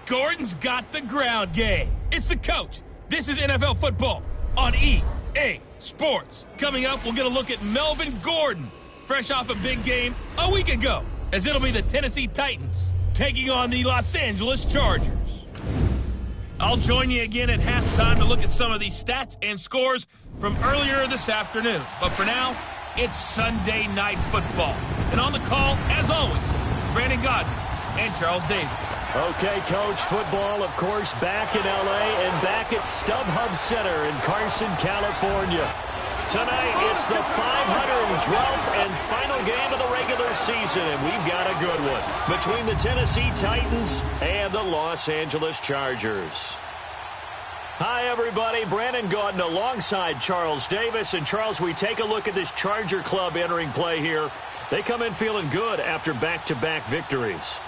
Gordon's got the ground game. It's the coach. This is NFL football on EA Sports. Coming up, we'll get a look at Melvin Gordon, fresh off a big game a week ago, as it'll be the Tennessee Titans taking on the Los Angeles Chargers. I'll join you again at halftime to look at some of these stats and scores from earlier this afternoon. But for now, it's Sunday Night Football. And on the call, as always, Brandon Gaudin and Charles Davis. Okay, Coach, football, of course, back in L.A. and back at StubHub Center in Carson, California. Tonight, it's the 512th and final game of the regular season, and we've got a good one between the Tennessee Titans and the Los Angeles Chargers. Hi, everybody. Brandon Gaudin alongside Charles Davis. And, Charles, we take a look at this Charger club entering play here. They come in feeling good after back-to-back victories.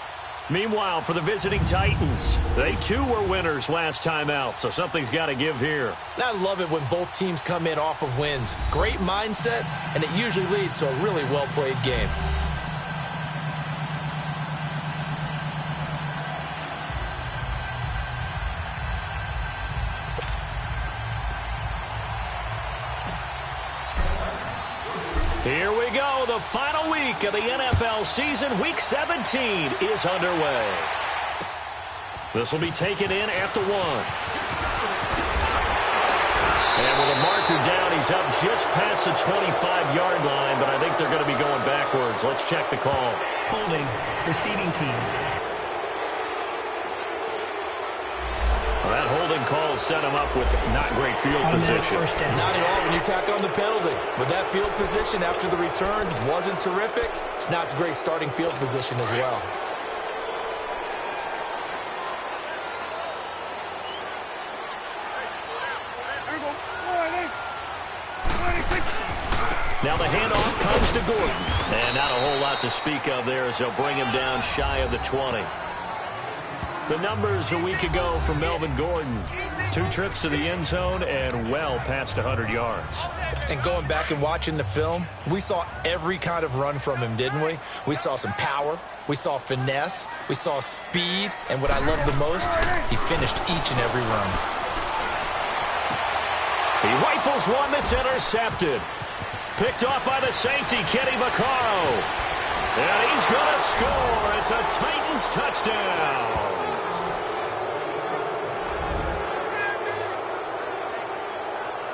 Meanwhile, for the visiting Titans, they too were winners last time out, so something's got to give here. I love it when both teams come in off of wins. Great mindsets, and it usually leads to a really well-played game. Here we go. The final week of the NFL season. Week 17 is underway. This will be taken in at the 1. And with a marker down, he's up just past the 25-yard line, but I think they're going to be going backwards. Let's check the call. Holding, receiving team. That holding call set him up with not great field position. Not at all when you tack on the penalty. But that field position after the return wasn't terrific. It's not a great starting field position as well. Now the handoff comes to Gordon. And not a whole lot to speak of there as they'll bring him down shy of the 20. The numbers a week ago for Melvin Gordon. 2 trips to the end zone and well past 100 yards. And going back and watching the film, we saw every kind of run from him, didn't we? We saw some power. We saw finesse. We saw speed. And what I love the most, he finished each and every run. He rifles one that's intercepted. Picked off by the safety, Kenny Vaccaro. And he's going to score. It's a Titans touchdown.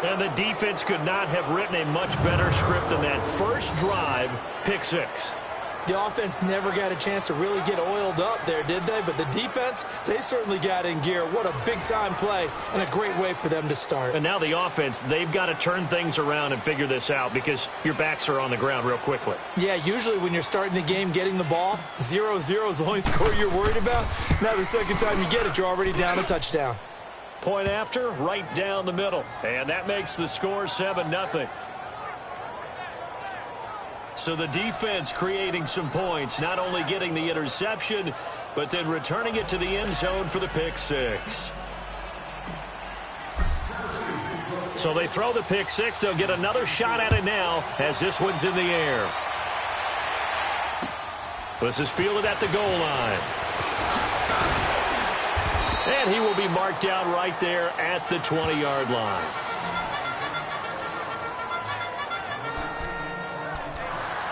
And the defense could not have written a much better script than that first drive, pick 6. The offense never got a chance to really get oiled up there, did they? But the defense, they certainly got in gear. What a big-time play and a great way for them to start. And now the offense, they've got to turn things around and figure this out because your backs are on the ground real quickly. Yeah, usually when you're starting the game getting the ball, 0-0 is the only score you're worried about. Now the second time you get it, you're already down a touchdown. Point after, right down the middle. And that makes the score 7-0. So the defense creating some points, not only getting the interception, but then returning it to the end zone for the pick 6. So they throw the pick 6. They'll get another shot at it now as this one's in the air. This is fielded at the goal line. And he will be marked down right there at the 20-yard line.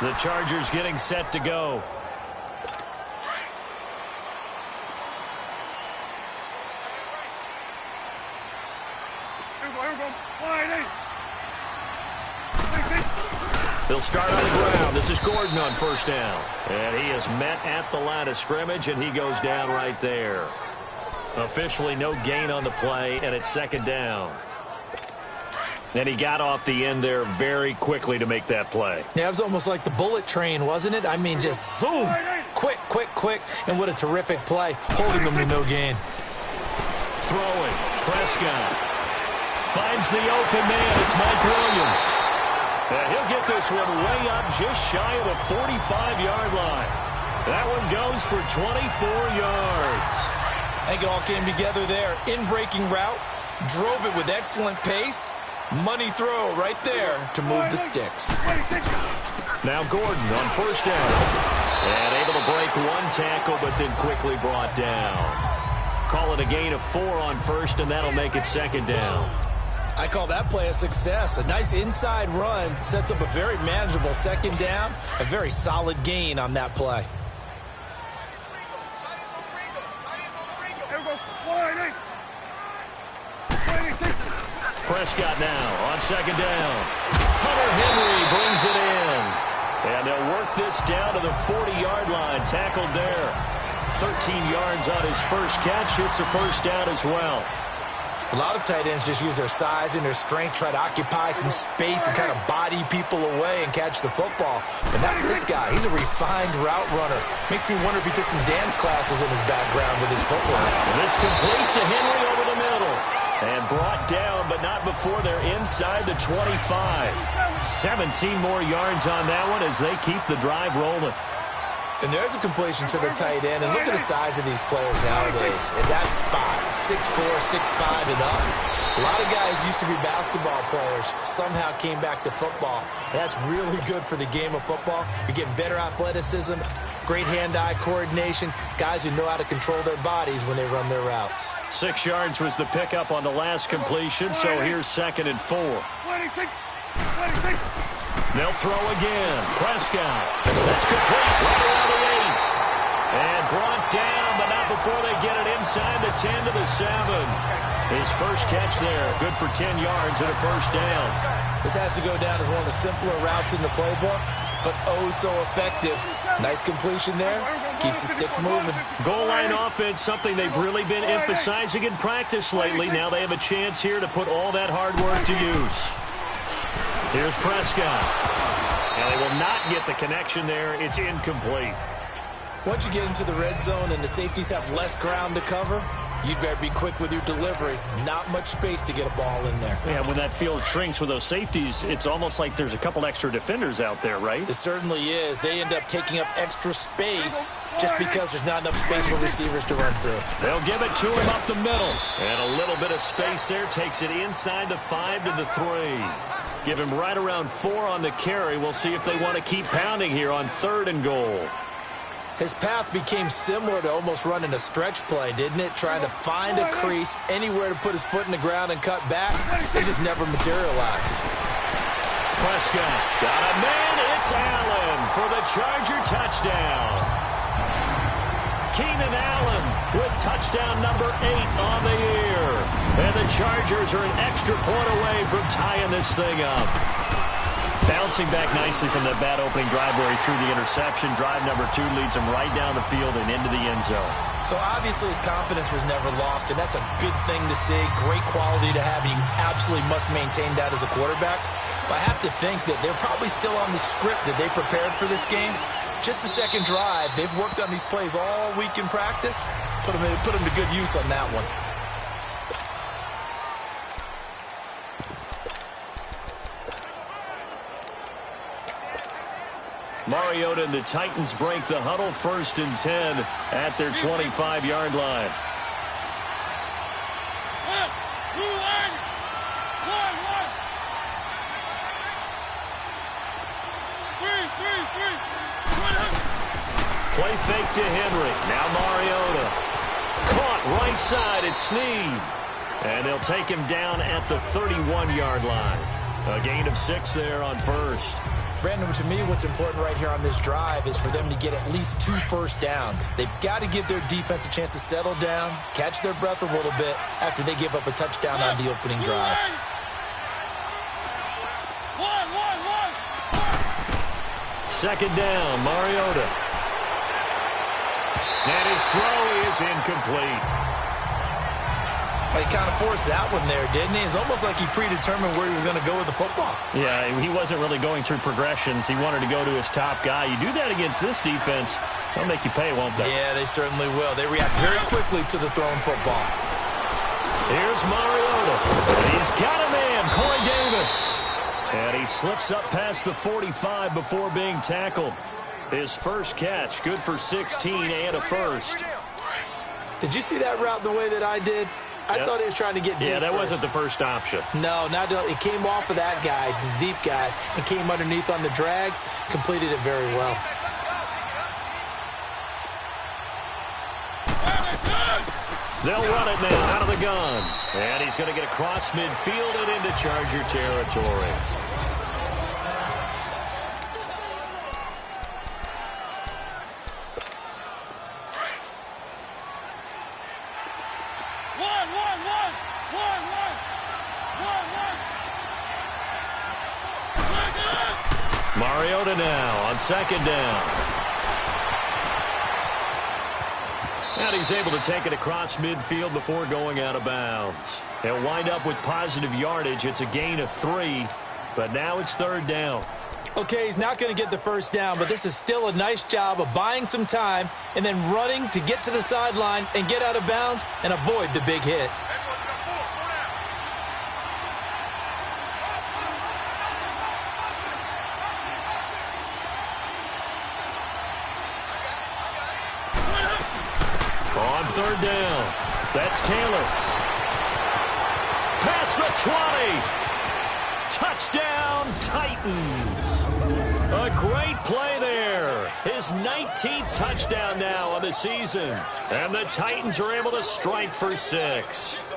The Chargers getting set to go. They'll start on the ground. This is Gordon on first down. And he is met at the line of scrimmage, and he goes down right there. Officially no gain on the play, and it's second down. And he got off the end there very quickly to make that play. Yeah, it was almost like the bullet train, wasn't it? I mean, just zoom. Quick, quick, quick. And what a terrific play, holding them to no gain. Throwing. Prescott finds the open man. It's Mike Williams. And he'll get this one way up just shy of the 45-yard line. That one goes for 24 yards. I think it all came together there. In-breaking route, drove it with excellent pace. Money throw right there to move the sticks. Now Gordon on first down. And able to break one tackle, but then quickly brought down. call it a gain of 4 on first, and that'll make it second down. I call that play a success. A nice inside run sets up a very manageable second down. A very solid gain on that play. Prescott now on second down. Hunter Henry brings it in. And they'll work this down to the 40-yard line. Tackled there. 13 yards on his first catch. It's a first down as well. A lot of tight ends just use their size and their strength, try to occupy some space and kind of body people away and catch the football. But not this guy. He's a refined route runner. Makes me wonder if he took some dance classes in his background with his footwork. This complete to Henry over the middle. And brought down, but not before they're inside the 25. 17 more yards on that one as they keep the drive rolling. And there's a completion to the tight end. And look at the size of these players nowadays. In that spot, 6'4", 6'5", and up. A lot of guys used to be basketball players, somehow came back to football. And that's really good for the game of football. You're getting better athleticism, great hand-eye coordination, guys who know how to control their bodies when they run their routes. 6 yards was the pickup on the last completion, so here's 2nd and 4. They'll throw again. Prescott. That's complete. Right around the 8. And brought down, but not before they get it inside the 10 to the 7. His first catch there. Good for 10 yards and a first down. This has to go down as one of the simpler routes in the playbook, but oh so effective. Nice completion there. Keeps the sticks moving. Goal line offense, something they've really been emphasizing in practice lately. Now they have a chance here to put all that hard work to use. Here's Prescott. And they will not get the connection there. It's incomplete. Once you get into the red zone and the safeties have less ground to cover, you'd better be quick with your delivery. Not much space to get a ball in there. Yeah, when that field shrinks with those safeties, it's almost like there's a couple extra defenders out there, right? It certainly is. They end up taking up extra space just because there's not enough space for receivers to run through. They'll give it to him up the middle. And a little bit of space there takes it inside the 5 to the 3. Give him right around 4 on the carry. We'll see if they want to keep pounding here on 3rd and goal. His path became similar to almost running a stretch play, didn't it? Trying to find a crease, anywhere to put his foot in the ground and cut back. It just never materialized. Prescott got a man. It's Allen for the Charger touchdown. Keenan Allen with touchdown number 8 on the year. And the Chargers are an extra point away from tying this thing up. Bouncing back nicely from that bad opening drive where he threw the interception. Drive number 2 leads him right down the field and into the end zone. So obviously his confidence was never lost, and that's a good thing to see. Great quality to have, and you absolutely must maintain that as a quarterback. But I have to think that they're probably still on the script that they prepared for this game. Just the second drive. They've worked on these plays all week in practice. Put them to good use on that one. Mariota and the Titans break the huddle, 1st and 10 at their 25-yard line. Play fake to Henry. Now Mariota. Caught right side. It's Snead. And they'll take him down at the 31-yard line. A gain of 6 there on 1st. Brandon, to me, what's important right here on this drive is for them to get at least 2 first downs. They've got to give their defense a chance to settle down, catch their breath a little bit after they give up a touchdown on the opening drive. Second down, Mariota. And his throw is incomplete. He kind of forced that one there, didn't he? It's almost like he predetermined where he was going to go with the football. Yeah, he wasn't really going through progressions. He wanted to go to his top guy. You do that against this defense, they'll make you pay, won't they? Yeah, they certainly will. They react very quickly to the thrown football. Here's Mariota. He's got a man, Corey Davis. And he slips up past the 45 before being tackled. His first catch, good for 16 and a first. Did you see that route the way that I did? I thought he was trying to get deep. Yeah, that first. wasn't the first option. No, it came off of that guy, the deep guy, and came underneath on the drag. Completed it very well. They'll run it now out of the gun. And he's going to get across midfield and into Charger territory. Mariota now on second down. And he's able to take it across midfield before going out of bounds. He'll wind up with positive yardage. It's a gain of 3, but now it's third down. Okay, he's not going to get the first down, but this is still a nice job of buying some time and then running to get to the sideline and get out of bounds and avoid the big hit. On third down, that's Taylor. Past the 20. Touchdown, Titans. A great play there. His 19th touchdown now of the season. And the Titans are able to strike for 6.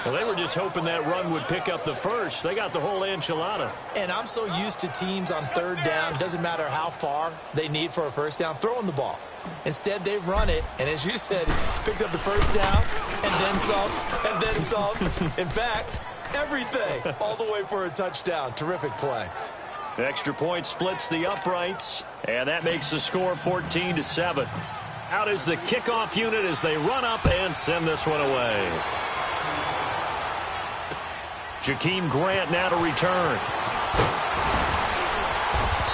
Well, they were just hoping that run would pick up the first. They got the whole enchilada. And I'm so used to teams on third down, doesn't matter how far they need for a first down, throwing the ball. Instead, they run it, and as you said, picked up the first down, and then some, and then some. In fact, everything, all the way for a touchdown. Terrific play. Extra point splits the uprights, and that makes the score 14-7. Out is the kickoff unit as they run up and send this one away. Jakeem Grant now to return.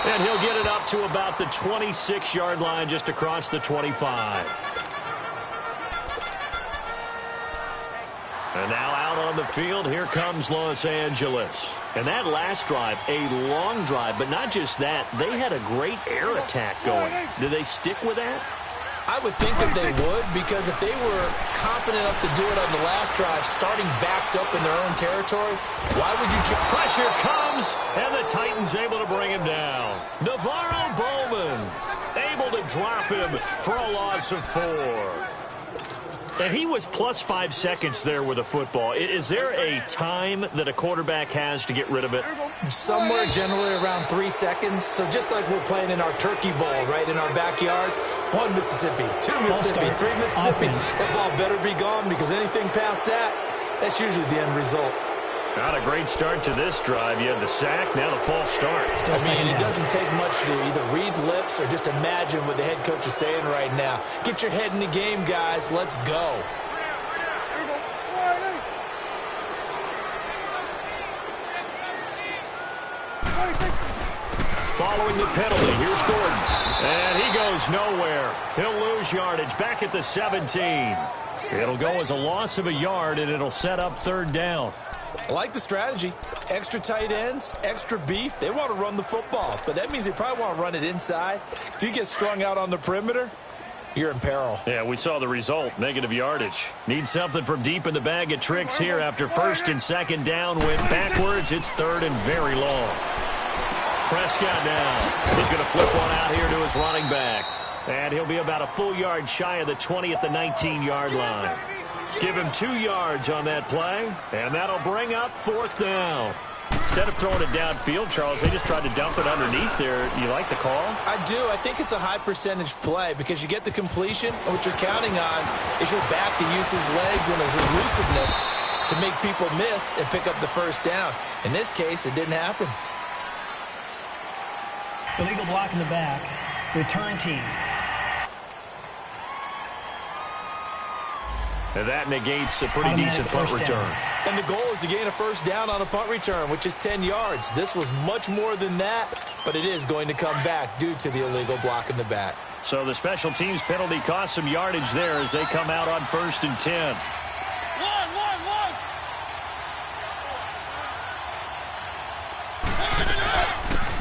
And he'll get it up to about the 26-yard line, just across the 25. And now out on the field, here comes Los Angeles. And that last drive, a long drive, but not just that, they had a great air attack going. Do they stick with that? I would think that they would, because if they were confident enough to do it on the last drive, starting backed up in their own territory, why would you... Pressure comes, and the Titans able to bring him down. Navarro Bowman able to drop him for a loss of 4. And he was plus 5 seconds there with a football. Is there a time that a quarterback has to get rid of it? Somewhere generally around 3 seconds. So just like we're playing in our turkey bowl, right, in our backyards, 1 Mississippi, 2 Mississippi, 3 Mississippi. That ball better be gone, because anything past that, that's usually the end result. Not a great start to this drive. You had the sack, now the false start. I mean, it doesn't take much to either read lips or just imagine what the head coach is saying right now. Get your head in the game, guys. Let's go. Following the penalty, here's Gordon. And he goes nowhere. He'll lose yardage back at the 17. It'll go as a loss of a yard, and it'll set up third down. I like the strategy. Extra tight ends, extra beef. They want to run the football, but that means they probably want to run it inside. If you get strung out on the perimeter, you're in peril. Yeah, we saw the result, negative yardage. Need something from deep in the bag of tricks here after first and second down. Went backwards. It's third and very long. Prescott now. He's going to flip one out here to his running back. And he'll be about a full yard shy of the 20 at the 19-yard line. Give him 2 yards on that play, and that'll bring up fourth down. Instead of throwing it downfield, Charles, they just tried to dump it underneath there. You like the call? I do. I think it's a high-percentage play because you get the completion, and what you're counting on is your back to use his legs and his elusiveness to make people miss and pick up the first down. In this case, it didn't happen. Illegal block in the back. Return team. And that negates a pretty decent punt return. And the goal is to gain a first down on a punt return, which is 10 yards. This was much more than that, but it is going to come back due to the illegal block in the back. So the special teams penalty cost some yardage there as they come out on first and 10.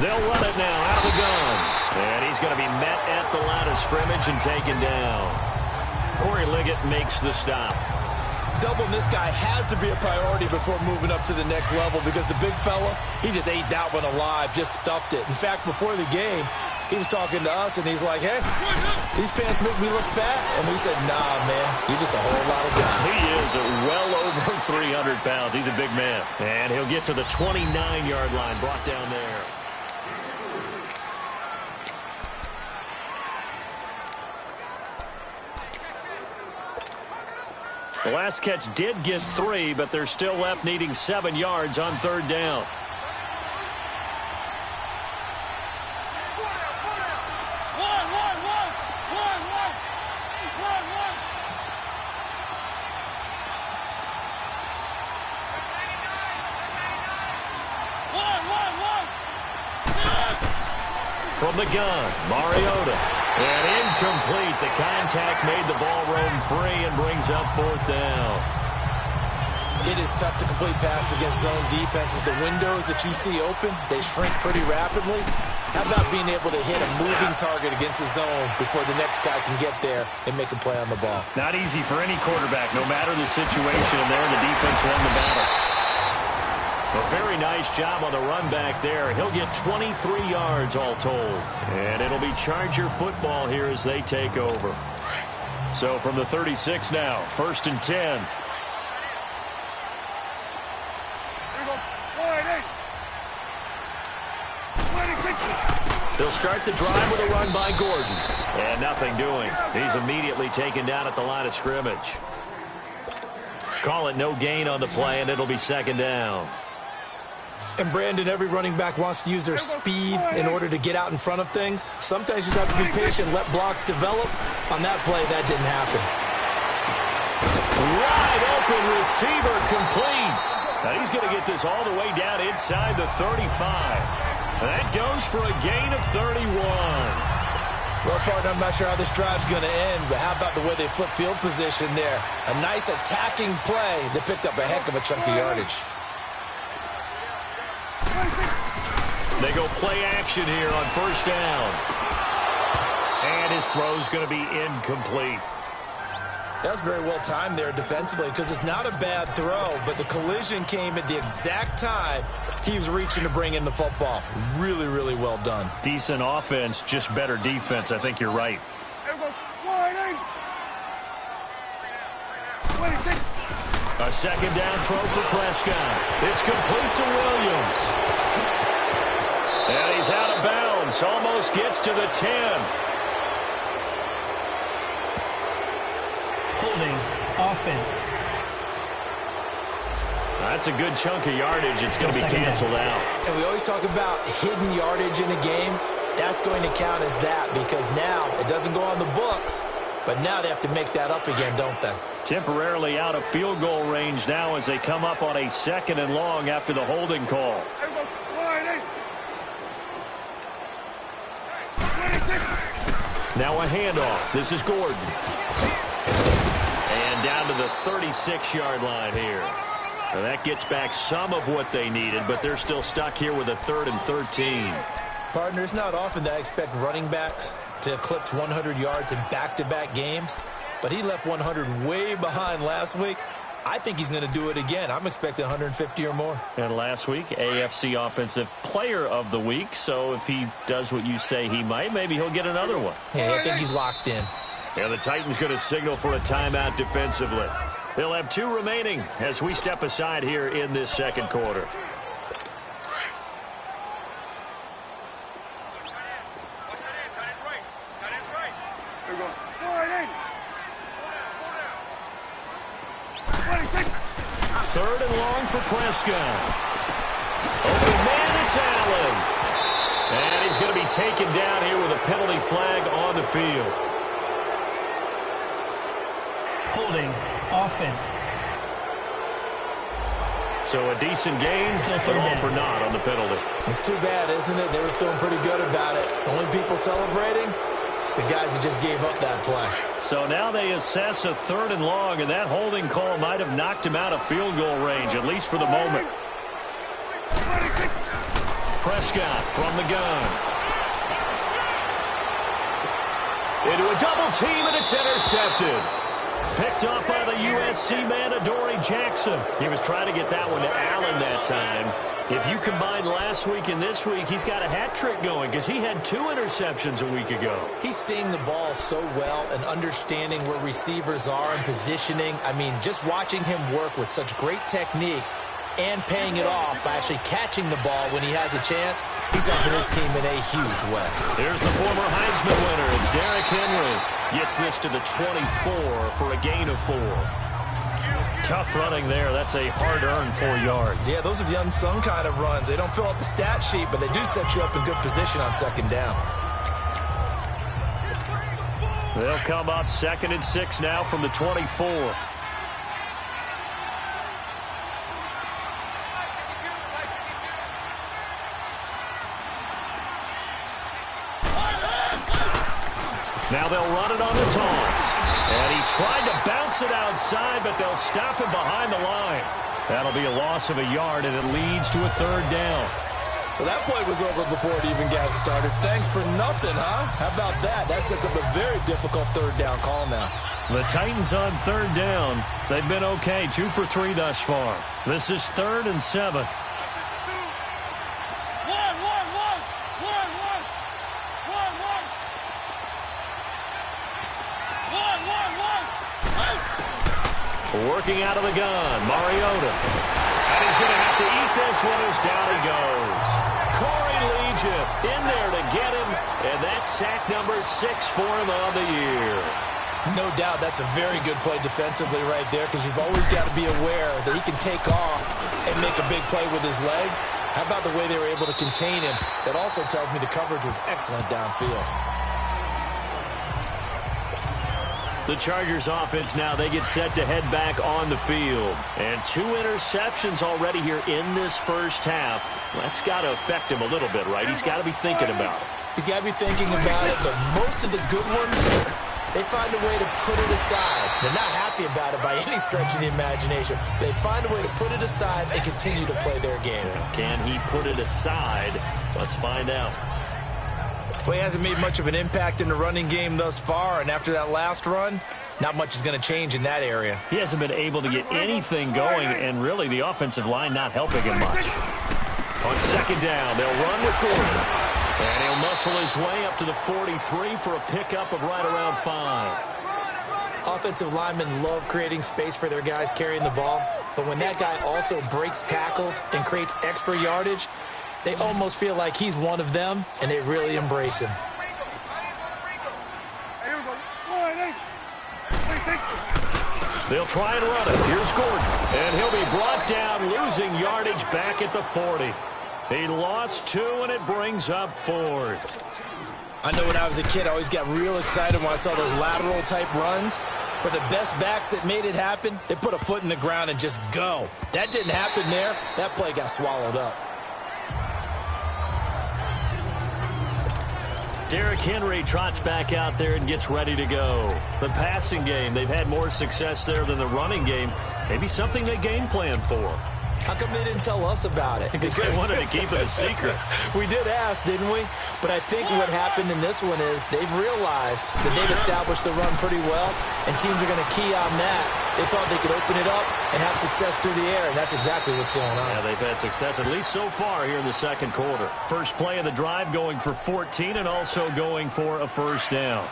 They'll run it now out of the gun. And he's going to be met at the line of scrimmage and taken down. Corey Liggett makes the stop. Doubling this guy has to be a priority before moving up to the next level because the big fella, he just ate that one alive, just stuffed it. In fact, before the game, he was talking to us, and he's like, hey, these pants make me look fat. And we said, nah, man, you're just a whole lot of guy. He is well over 300 pounds. He's a big man. And he'll get to the 29-yard line, brought down there. The last catch did get 3, but they're still left needing 7 yards on 3rd down. From the gun, Mariota. And incomplete. The contact made the ball roam free and brings up 4th down. It is tough to complete passes against zone defenses. The windows that you see open, they shrink pretty rapidly. How about being able to hit a moving target against a zone before the next guy can get there and make a play on the ball? Not easy for any quarterback, no matter the situation, and there the defense won the battle. A very nice job on the run back there. He'll get 23 yards all told. And it'll be Charger football here as they take over. So from the 36 now, 1st and 10. They'll start the drive with a run by Gordon. And nothing doing. He's immediately taken down at the line of scrimmage. Call it no gain on the play, and it'll be 2nd down. And, Brandon, every running back wants to use their speed in order to get out in front of things. Sometimes you just have to be patient, let blocks develop. On that play, that didn't happen. Wide open receiver complete. Now he's going to get this all the way down inside the 35. That goes for a gain of 31. Well, partner, I'm not sure how this drive's going to end, but how about the way they flip field position there? A nice attacking play that picked up a heck of a chunk of yardage. They go play action here on 1st down. And his throw's going to be incomplete. That was very well timed there defensively because it's not a bad throw, but the collision came at the exact time he was reaching to bring in the football. Really, really well done. Decent offense, just better defense. I think you're right. A 2nd down throw for Prescott. It's complete to Williams. And he's out of bounds. Almost gets to the 10. Holding offense. That's a good chunk of yardage. It's going to be canceled out. And we always talk about hidden yardage in a game. That's going to count as that because now it doesn't go on the books, but now they have to make that up again, don't they? Temporarily out of field goal range now as they come up on a 2nd and long after the holding call. Now a handoff. This is Gordon. And down to the 36-yard line here. Now that gets back some of what they needed, but they're still stuck here with a 3rd and 13. Partner, it's not often that I expect running backs to eclipse 100 yards in back-to-back games, but he left 100 way behind last week. I think he's going to do it again. I'm expecting 150 or more. And last week, AFC Offensive Player of the Week. So if he does what you say he might, maybe he'll get another one. Yeah, I think he's locked in. And the Titans going to signal for a timeout defensively. They'll have 2 remaining as we step aside here in this 2nd quarter. Third and long for Prescott. Open man, it's Allen. And he's going to be taken down here with a penalty flag on the field. Holding offense. So a decent gain, but all for naught on the penalty. It's too bad, isn't it? They were feeling pretty good about it. The only people celebrating, the guys who just gave up that play. So now they assess a 3rd and long, and that holding call might have knocked him out of field goal range, at least for the moment. Prescott from the gun. Into a double team, and it's intercepted. Picked up by the USC man, Adoree Jackson. He was trying to get that one to Allen that time. If you combine last week and this week, he's got a hat trick going because he had 2 interceptions a week ago. He's seeing the ball so well and understanding where receivers are and positioning. I mean, just watching him work with such great technique and paying it off by actually catching the ball when he has a chance, he's helping his team in a huge way. Here's the former Heisman winner. It's Derrick Henry. Gets this to the 24 for a gain of 4. Tough running there. That's a hard-earned 4 yards. Yeah, those are the unsung kind of runs. They don't fill up the stat sheet, but they do set you up in good position on second down. They'll come up 2nd and 6 now from the 24. Now they'll run it on the toss. And he tried to bounce it outside, but they'll stop him behind the line. That'll be a loss of a yard, and it leads to a 3rd down. Well, that play was over before it even got started. Thanks for nothing, huh? How about that? That sets up a very difficult 3rd down call now. The Titans on 3rd down. They've been okay, 2 for 3 thus far. This is 3rd and 7. Working out of the gun, Mariota. And he's going to have to eat this one as down he goes. Corey Liuget in there to get him, and that's sack number 6 for him on the year. No doubt that's a very good play defensively right there because you've always got to be aware that he can take off and make a big play with his legs. How about the way they were able to contain him? That also tells me the coverage was excellent downfield. The Chargers offense now, they get set to head back on the field. And 2 interceptions already here in this first half. That's got to affect him a little bit, right? He's got to be thinking about it. He's got to be thinking about it, but most of the good ones, they find a way to put it aside. They're not happy about it by any stretch of the imagination. They find a way to put it aside and continue to play their game. Can he put it aside? Let's find out. Well, he hasn't made much of an impact in the running game thus far, and after that last run, not much is going to change in that area. He hasn't been able to get anything going, and really the offensive line not helping him much. On 2nd down, they'll run with Gordon. And he'll muscle his way up to the 43 for a pickup of right around 5. Offensive linemen love creating space for their guys carrying the ball, but when that guy also breaks tackles and creates extra yardage, they almost feel like he's one of them, and they really embrace him. They'll try and run it. Here's Gordon. And he'll be brought down, losing yardage back at the 40. He lost 2, and it brings up 4th. I know when I was a kid, I always got real excited when I saw those lateral-type runs. But the best backs that made it happen, they put a foot in the ground and just go. That didn't happen there. That play got swallowed up. Derrick Henry trots back out there and gets ready to go. The passing game, they've had more success there than the running game. Maybe something they game plan for. How come they didn't tell us about it? Because they wanted to keep it a secret. We did ask, didn't we? But I think what happened in this one is they've realized that they've established the run pretty well, and teams are going to key on that. They thought they could open it up and have success through the air, and that's exactly what's going on. Yeah, they've had success, at least so far here in the 2nd quarter. First play of the drive going for 14 and also going for a 1st down.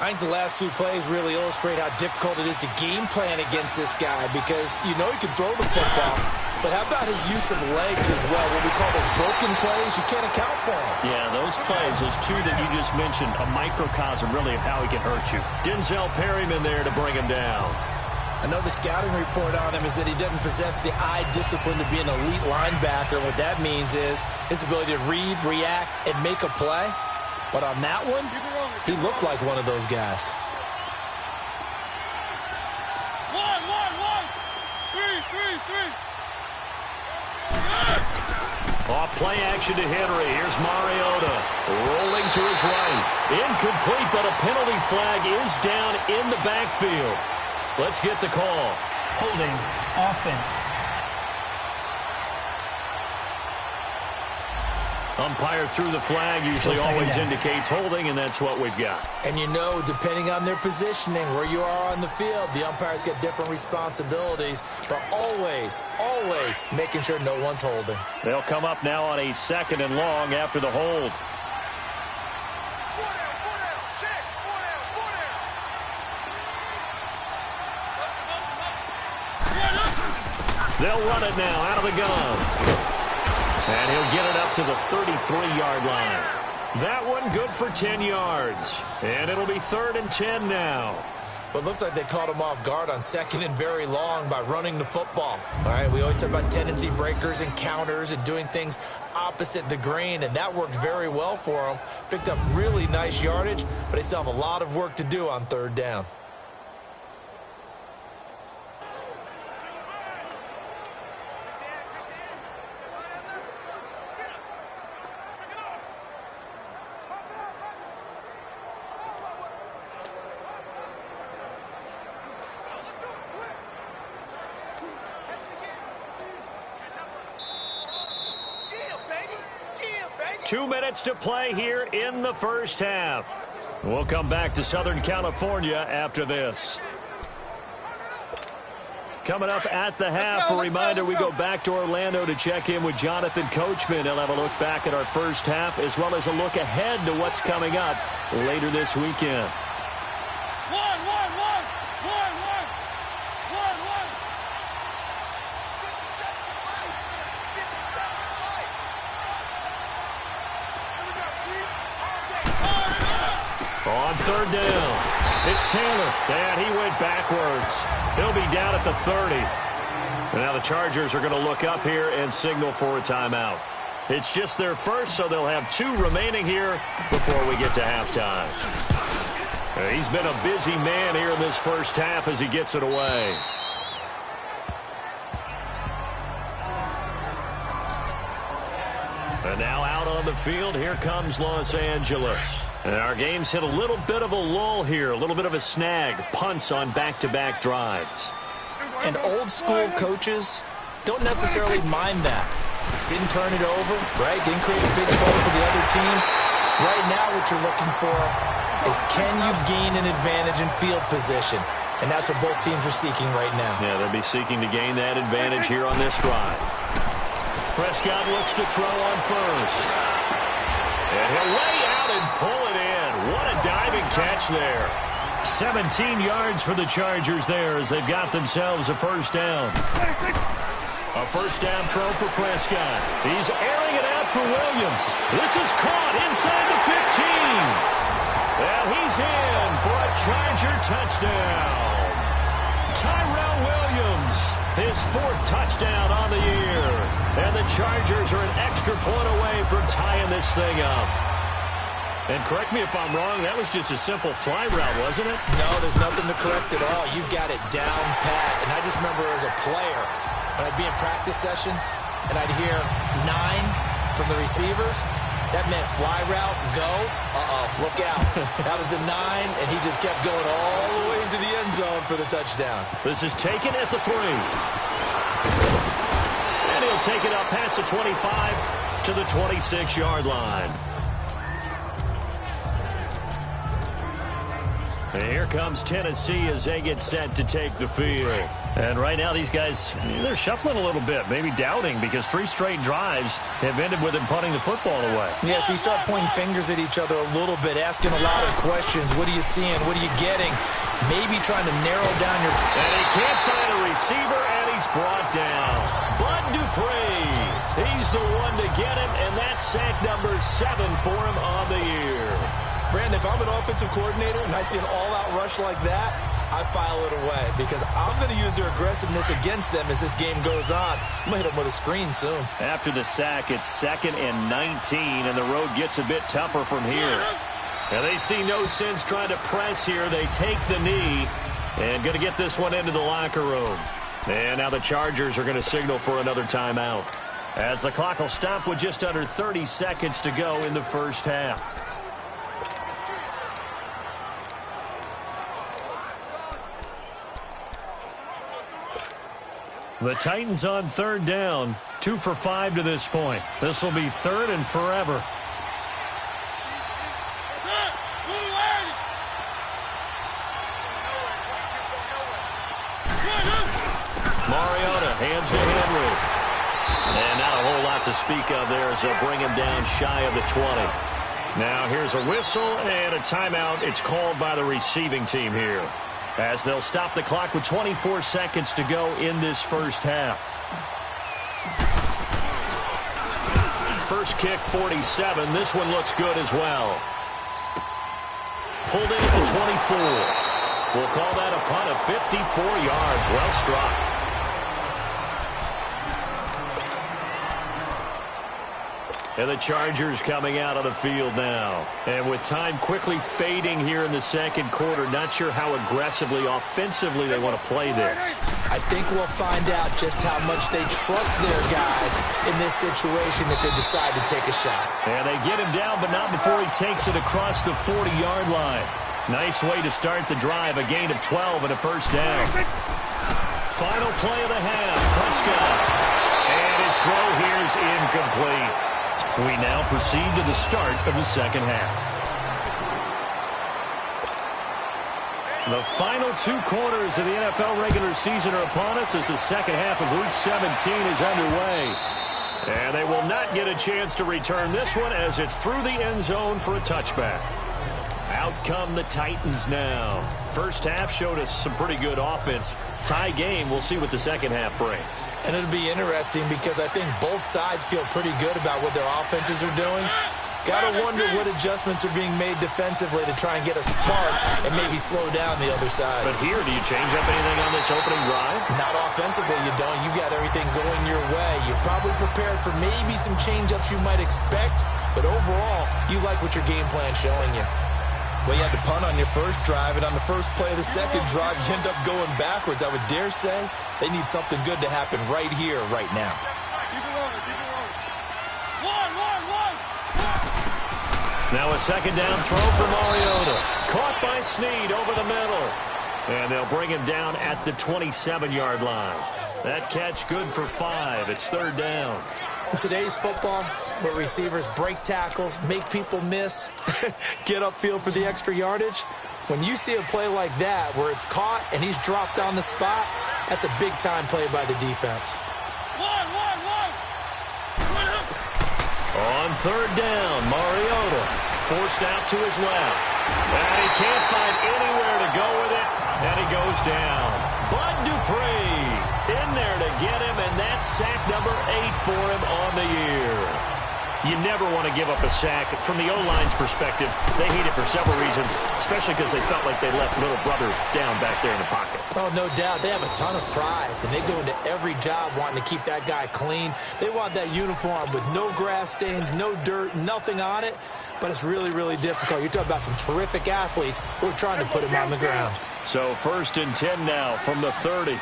I think the last 2 plays really illustrate how difficult it is to game plan against this guy because you know he can throw the football, but how about his use of legs as well? What we call those broken plays, you can't account for them. Yeah, those plays, those 2 that you just mentioned, a microcosm really of how he can hurt you. Denzel Perryman there to bring him down. I know the scouting report on him is that he doesn't possess the eye discipline to be an elite linebacker. What that means is his ability to read, react, and make a play. But on that one, he looked like one of those guys. Off play action to Henry. Here's Mariota. Rolling to his right. Incomplete, but a penalty flag is down in the backfield. Let's get the call. Holding offense. Umpire threw the flag, usually always indicates holding, and that's what we've got. And you know, depending on their positioning, where you are on the field, the umpires get different responsibilities, but always, always making sure no one's holding. They'll come up now on a 2nd and long after the hold. They'll run it now out of the gun. And he'll get it up to the 33-yard line. That one good for 10 yards. And it'll be 3rd and 10 now. Well, it looks like they caught him off guard on 2nd and very long by running the football. All right, we always talk about tendency breakers and counters and doing things opposite the grain, and that worked very well for them. Picked up really nice yardage, but they still have a lot of work to do on 3rd down. Two minutes to play here in the first half. We'll come back to Southern California after this. Coming up at the half, a reminder, we go back to Orlando to check in with Jonathan Coachman. He'll have a look back at our first half as well as a look ahead to what's coming up later this weekend. On 3rd down, it's Taylor, and he went backwards. He'll be down at the 30. And now the Chargers are going to look up here and signal for a timeout. It's just their first, so they'll have 2 remaining here before we get to halftime. He's been a busy man here in this first half as he gets it away. And now out on the field, here comes Los Angeles. And our game's hit a little bit of a lull here, a little bit of a snag. Punts on back-to-back drives. And old-school coaches don't necessarily mind that. Didn't turn it over, right? Didn't create a big play for the other team. Right now what you're looking for is can you gain an advantage in field position? And that's what both teams are seeking right now. Yeah, they'll be seeking to gain that advantage here on this drive. Prescott looks to throw on first. And he'll lay out and pull it in. What a diving catch there. 17 yards for the Chargers there as they've got themselves a first down. A first down throw for Prescott. He's airing it out for Williams. This is caught inside the 15. Well, he's in for a Charger touchdown. Tyrell Williams, his 4th touchdown on the year. And the Chargers are an extra point away from tying this thing up. And correct me if I'm wrong, that was just a simple fly route, wasn't it? No, there's nothing to correct at all. You've got it down pat. And I just remember as a player, when I'd be in practice sessions and I'd hear 9 from the receivers, that meant fly route, go, look out. That was the 9, and he just kept going all the way into the end zone for the touchdown. This is taken at the 3. And he'll take it up past the 25 to the 26-yard line. And here comes Tennessee as they get set to take the field. And right now these guys, they're shuffling a little bit, maybe doubting because 3 straight drives have ended with them punting the football away. Yeah, so you start pointing fingers at each other a little bit, asking a lot of questions. What are you seeing? What are you getting? Maybe trying to narrow down your... And he can't find a receiver, and he's brought down. Bud Dupree, he's the one to get him, and that's sack number 7 for him on the year. Brandon, if I'm an offensive coordinator and I see an all-out rush like that, I file it away because I'm going to use their aggressiveness against them as this game goes on. I'm going to hit them with a screen soon. After the sack, it's 2nd and 19, and the road gets a bit tougher from here. And they see no sense trying to press here. They take the knee and going to get this one into the locker room. And now the Chargers are going to signal for another timeout as the clock will stop with just under 30 seconds to go in the first half. The Titans on 3rd down 2 for 5 to this point. This will be 3rd and forever. Mariota hands to Henry. And not a whole lot to speak of there as they'll bring him down shy of the 20. Now here's a whistle and a timeout. It's called by the receiving team here, as they'll stop the clock with 24 seconds to go in this first half. First kick, 47. This one looks good as well. Pulled in at the 24. We'll call that a punt of 54 yards. Well struck. And the Chargers coming out of the field now. And with time quickly fading here in the second quarter, not sure how aggressively, offensively they want to play this. I think we'll find out just how much they trust their guys in this situation if they decide to take a shot. And they get him down, but not before he takes it across the 40-yard line. Nice way to start the drive, a gain of 12 and a first down. Final play of the half, Prescott. And his throw here is incomplete. We now proceed to the start of the second half. The final 2 quarters of the NFL regular season are upon us as the second half of Week 17 is underway. And they will not get a chance to return this one as it's through the end zone for a touchback. Out come the Titans now. First half showed us some pretty good offense. Tie game, we'll see what the second half brings. And it'll be interesting because I think both sides feel pretty good about what their offenses are doing. Gotta wonder what adjustments are being made defensively to try and get a spark and maybe slow down the other side. But here, do you change up anything on this opening drive? Not offensively, you don't. You got everything going your way. You've probably prepared for maybe some change-ups you might expect, but overall, you like what your game plan's showing you. Well, you had to punt on your first drive, and on the first play of the second drive, you end up going backwards. I would dare say they need something good to happen right here, right now. Now a second down throw for Mariota. Caught by Snead over the middle. And they'll bring him down at the 27-yard line. That catch good for 5. It's third down. In today's football, where receivers break tackles, make people miss, get upfield for the extra yardage, when you see a play like that where it's caught and he's dropped on the spot, that's a big-time play by the defense. On third down, Mariota forced out to his left. And he can't find anywhere to go with it, and he goes down. Bud Dupree in there to get him, and that's sack number 8 for him on the year. You never want to give up a sack. From the O-line's perspective, they hate it for several reasons, especially because they felt like they left little brother down back there in the pocket. Oh, no doubt. They have a ton of pride, and they go into every job wanting to keep that guy clean. They want that uniform with no grass stains, no dirt, nothing on it, but it's really, really difficult. You're talking about some terrific athletes who are trying to put him on the ground. So first and 10 now from the 30.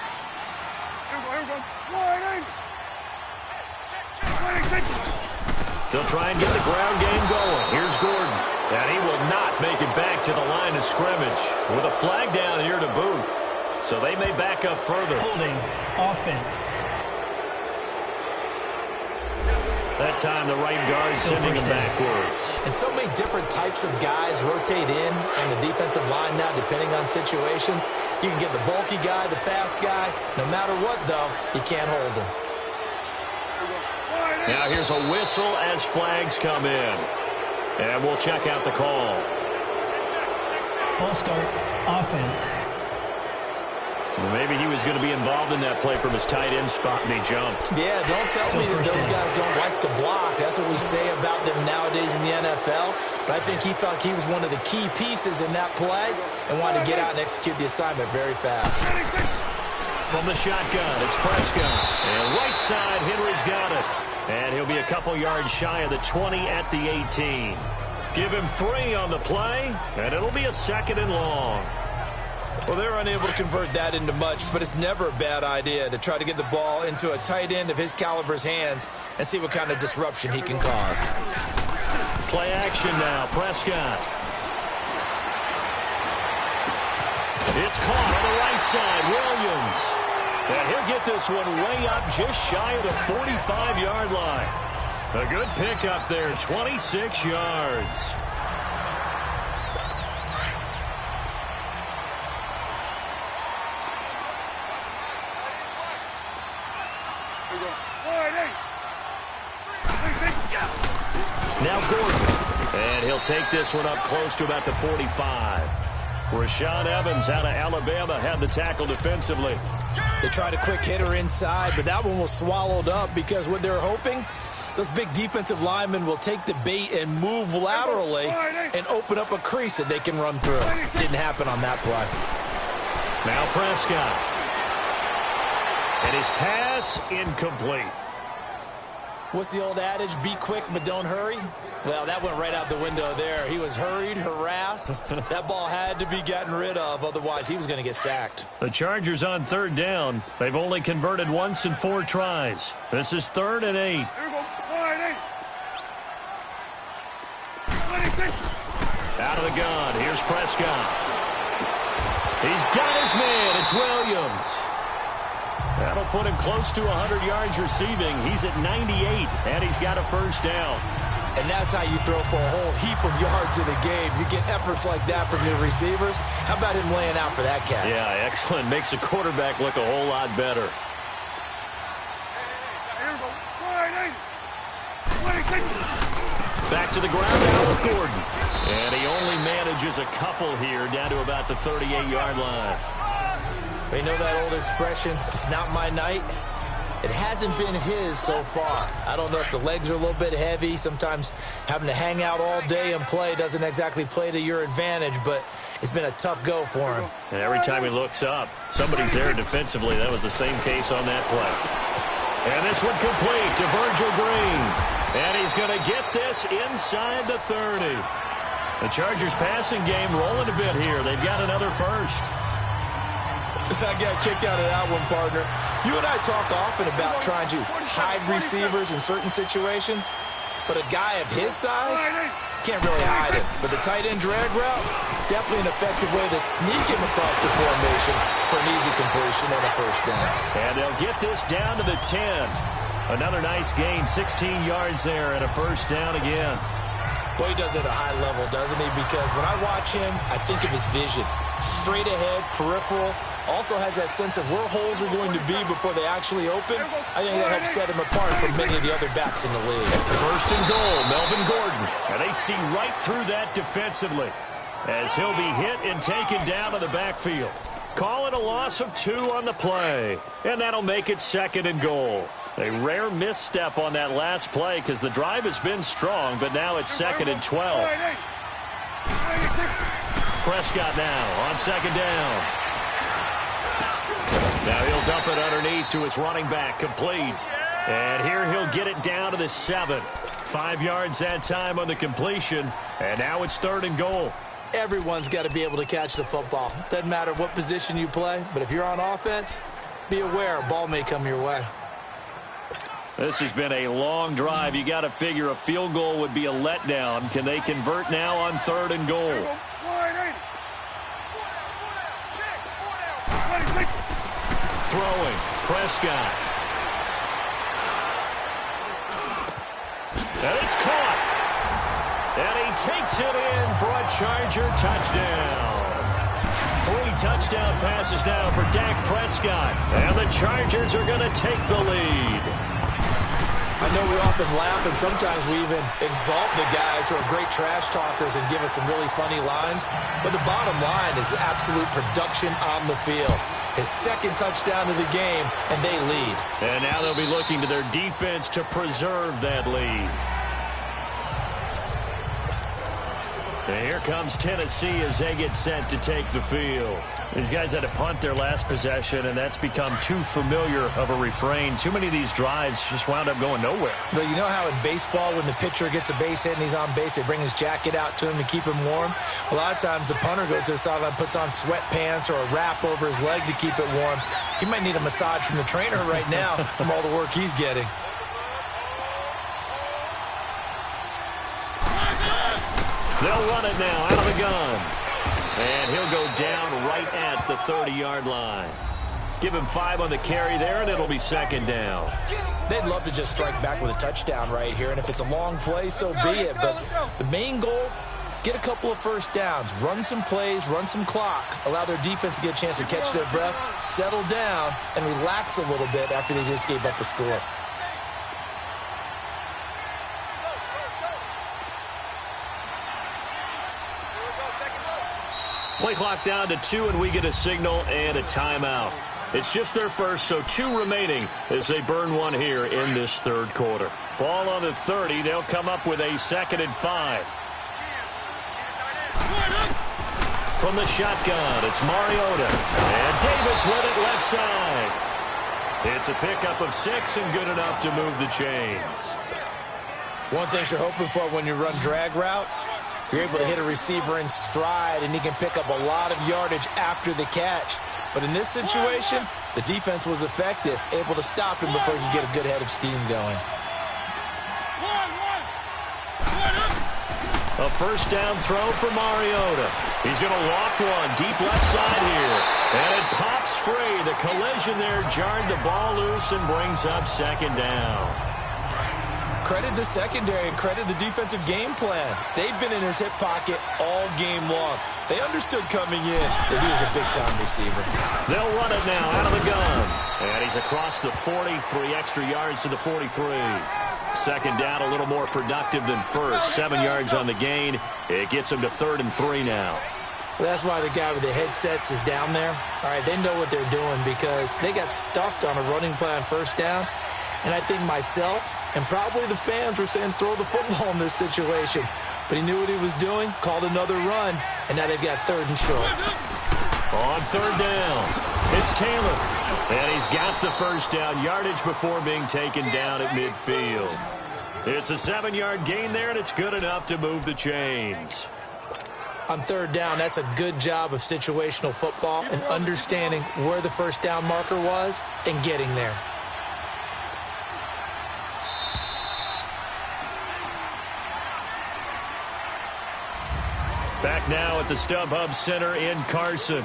They'll try and get the ground game going. Here's Gordon. And he will not make it back to the line of scrimmage with a flag down here to boot. So they may back up further. Holding offense. That time the right guard sending him backwards. And so many different types of guys rotate in on the defensive line now depending on situations. You can get the bulky guy, the fast guy. No matter what, though, you can't hold him. Now here's a whistle as flags come in. And we'll check out the call. False start, offense. Maybe he was going to be involved in that play from his tight end spot, and he jumped. Yeah, don't tell me that those guys don't like to block. That's what we say about them nowadays in the NFL. But I think he felt he was one of the key pieces in that play and wanted to get out and execute the assignment very fast. From the shotgun, it's Prescott. And right side, Henry's got it. And he'll be a couple yards shy of the 20 at the 18. Give him 3 on the play, and it'll be a second and long. Well, they're unable to convert that into much, but it's never a bad idea to try to get the ball into a tight end of his caliber's hands and see what kind of disruption he can cause. Play action now, Prescott. It's caught on the right side, Williams. And he'll get this one way up just shy of the 45-yard line. A good pickup there, 26 yards. Now Gordon. And he'll take this one up close to about the 45. Rashaan Evans out of Alabama had the tackle defensively. They tried a quick hitter inside, but that one was swallowed up because what they're hoping, those big defensive linemen will take the bait and move laterally and open up a crease that they can run through. Didn't happen on that play. Now Prescott. And his pass incomplete. What's the old adage? Be quick, but don't hurry. Well, that went right out the window there. He was hurried, harassed. That ball had to be gotten rid of. Otherwise, he was going to get sacked. The Chargers on third down. They've only converted once in 4 tries. This is 3rd and 8. Out of the gun. Here's Prescott. He's got his man. It's Williams. That'll put him close to 100 yards receiving. He's at 98, and he's got a first down. And that's how you throw for a whole heap of yards in a game. You get efforts like that from your receivers. How about him laying out for that catch? Yeah, excellent. Makes the quarterback look a whole lot better. Back to the ground now with Gordon. And he only manages a couple here down to about the 38-yard line. You know that old expression, it's not my night? It hasn't been his so far. I don't know if the legs are a little bit heavy. Sometimes having to hang out all day and play doesn't exactly play to your advantage, but it's been a tough go for him. And every time he looks up, somebody's there defensively. That was the same case on that play. And this one complete to Virgil Green. And he's going to get this inside the 30. The Chargers passing game rolling a bit here. They've got another first. I got kicked out of that one, partner. You and I talk often about trying to hide receivers in certain situations, but a guy of his size can't really hide it. But the tight end drag route, definitely an effective way to sneak him across the formation for an easy completion and a first down. And they'll get this down to the 10. Another nice gain, 16 yards there and a first down again. Boy, he does it at a high level, doesn't he? Because when I watch him, I think of his vision. Straight ahead, peripheral. Also has that sense of where holes are going to be before they actually open. I think that helps set him apart from many of the other backs in the league. First and goal, Melvin Gordon. And they see right through that defensively as he'll be hit and taken down to the backfield. Call it a loss of 2 on the play. And that'll make it 2nd and goal. A rare misstep on that last play because the drive has been strong, but now it's 2nd and 12. Prescott now on 2nd down. Now he'll dump it underneath to his running back, complete. And here he'll get it down to the 7. 5 yards that time on the completion. And now it's 3rd and goal. Everyone's got to be able to catch the football. Doesn't matter what position you play, but if you're on offense, be aware a ball may come your way. This has been a long drive. You got to figure a field goal would be a letdown. Can they convert now on 3rd and goal? Throwing, Prescott. And it's caught. And he takes it in for a Charger touchdown. 3 touchdown passes now for Dak Prescott. And the Chargers are going to take the lead. I know we often laugh, and sometimes we even exalt the guys who are great trash talkers and give us some really funny lines. But the bottom line is absolute production on the field. His 2nd touchdown of the game, and they lead. And now they'll be looking to their defense to preserve that lead. And here comes Tennessee as they get set to take the field. These guys had to punt their last possession, and that's become too familiar of a refrain. Too many of these drives just wound up going nowhere. But you know how in baseball, when the pitcher gets a base hit and he's on base, they bring his jacket out to him to keep him warm? A lot of times the punter goes to the sideline, puts on sweatpants or a wrap over his leg to keep it warm. He might need a massage from the trainer right now from all the work he's getting. They'll run it now out of the gun. And he'll go down right at the 30-yard line. Give him 5 on the carry there, and it'll be second down. They'd love to just strike back with a touchdown right here, and if it's a long play, so be it. But the main goal, get a couple of first downs, run some plays, run some clock, allow their defense to get a chance to catch their breath, settle down, and relax a little bit after they just gave up a score. Play clock down to 2, and we get a signal and a timeout. It's just their first, so 2 remaining as they burn one here in this third quarter. Ball on the 30. They'll come up with a 2nd and 5. From the shotgun, it's Mariota. And Davis with it left side. It's a pickup of 6 and good enough to move the chains. One thing you're hoping for when you run drag routes, you're able to hit a receiver in stride, and he can pick up a lot of yardage after the catch. But in this situation, the defense was effective, able to stop him before he could get a good head of steam going. A first down throw for Mariota. He's going to loft one deep left side here. And it pops free. The collision there jarred the ball loose and brings up second down. Credit the secondary and credit the defensive game plan. They've been in his hip pocket all game long. They understood coming in that he was a big-time receiver. They'll run it now out of the gun. And he's across the 40, 3 extra yards to the 43. Second down, a little more productive than first. 7 yards on the gain. It gets him to 3rd and 3 now. Well, that's why the guy with the headsets is down there. All right, they know what they're doing because they got stuffed on a running play on first down. And I think myself and probably the fans were saying throw the football in this situation. But he knew what he was doing, called another run, and now they've got 3rd and short. On 3rd down, it's Taylor. And he's got the first down yardage before being taken down at midfield. It's a 7-yard gain there, and it's good enough to move the chains. On 3rd down, that's a good job of situational football and understanding where the first down marker was and getting there. Back now at the StubHub Center in Carson.